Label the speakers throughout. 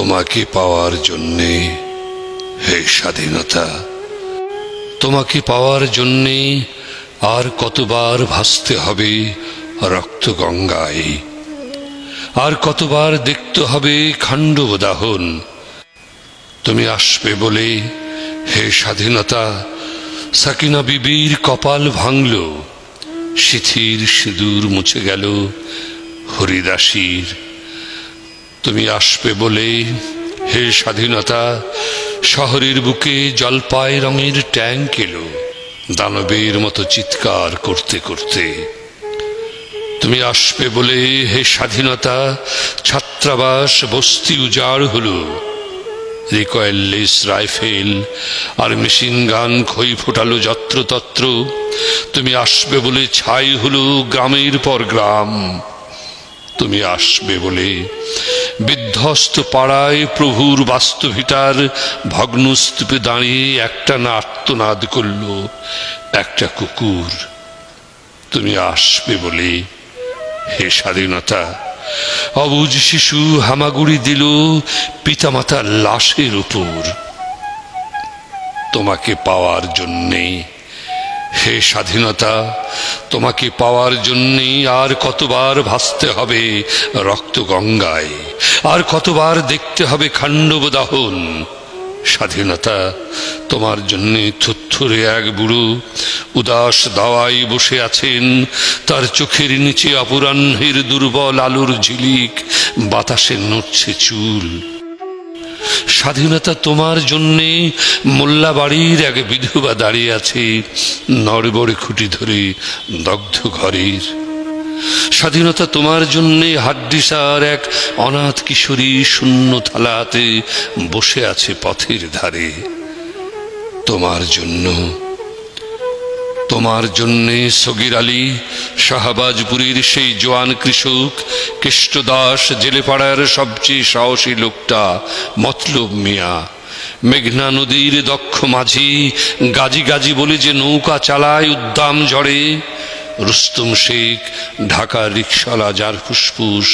Speaker 1: তোমাকে পাওয়ার জন্যে হে স্বাধীনতা, তোমাকে পাওয়ার জন্যে আর কতবার ভাসতে হবে রক্ত গঙ্গায়, আর কতবার দেখতে হবে খান্ডব দাহন। তুমি আসবে বলে হে স্বাধীনতা সাকিনা বিবির কপাল ভাঙল, শিথির সিঁদুর মুছে গেল হরিদাসীর। তুমি আসবে বলে হে স্বাধীনতা শহরের বুকে জলপাই রঙের ট্যাঙ্ক এলো দানবের মতো চিৎকার করতে করতে। তুমি আসবে বলে হে স্বাধীনতা ছাত্রাবাস বস্তি উজাড় হলো, রিকয়েললেস রাইফেল আর মেশিন গান খই ফোটালো যত্রতত্র। তুমি আসবে বলে ছাই হলো গ্রামের পর গ্রাম। তুমি আসবে বলে বিধ্বস্ত পাড়ায় প্রভুর বাস্তভিটার ভগ্নস্তূপে দাঁড়িয়ে একটা না আর্তনাদ করল একটা কুকুর। তুমি আসবে বলে হে স্বাধীনতা অবুঝ শিশু হামাগুড়ি দিল পিতামাতার লাশের উপর। তোমাকে পাওয়ার জন্যে হে স্বাধীনতা, তোমাকে পাওয়ার জন্যে আর কতবার ভাসতে হবে রক্ত গঙ্গায়, আর কতবার দেখতে হবে খান্ডব দাহন। স্বাধীনতা, তোমার জন্যে থুরথুরে এক বুড়ো উদাস দাওয়ায় বসে আছেন, তার চোখের নিচে অপরাহ্নের দুর্বল আলোর ঝিলিক, বাতাসে নড়ছে চুল। স্বাধীনতা, তোমার জন্যে মোল্লা বাড়ির এক বিধবা দাঁড়িয়ে আছে নড়বড়ে খুঁটি ধরে দগ্ধ ঘরের। স্বাধীনতা, তোমার জন্যে হাড্ডিসার এক অনাথ কিশোরী শূন্য থালাতে বসে আছে পথের ধারে। তোমার জন্য, তোমার জন্যে সগির আলী শাহবাজপুরীর সেই জোয়ান কৃষক, কৃষ্ণদাস জেলেপাড়ার সবচেয়ে সাহসী লোকটা মতলব মিয়া, মেঘনা নদীর দক্ষ মাঝি গাজী গাজী বলে যে নৌকা চালায় উদ্দাম ঝড়ে, রুস্তম শেখ ঢাকার রিকশালা যার ফুসফুস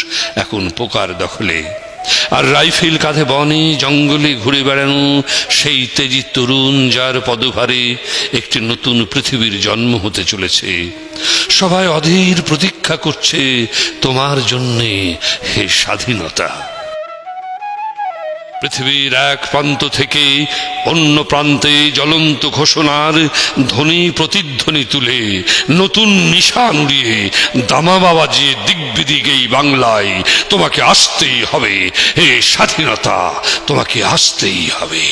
Speaker 1: এখন পোকার দখলে, আর রাইফেল কাঁধে বনে জঙ্গলে ঘুরে বেড়ানো সেই তেজি তরুণ যার পদভারে একটি নতুন পৃথিবীর জন্ম হতে চলেছে। সবাই অধীর প্রতীক্ষা করছে তোমার জন্যে হে স্বাধীনতা। পৃথিবীর এক প্রান্ত থেকে অন্য প্রান্তে জ্বলন্ত ঘোষণার ধ্বনি প্রতিধ্বনি তুলে নতুন নিশান উড়িয়ে দামামা বাজিয়ে দিগ্বিদিক এই বাংলায় তোমাকে আসতেই হবে হে স্বাধীনতা, তোমাকে আসতেই হবে।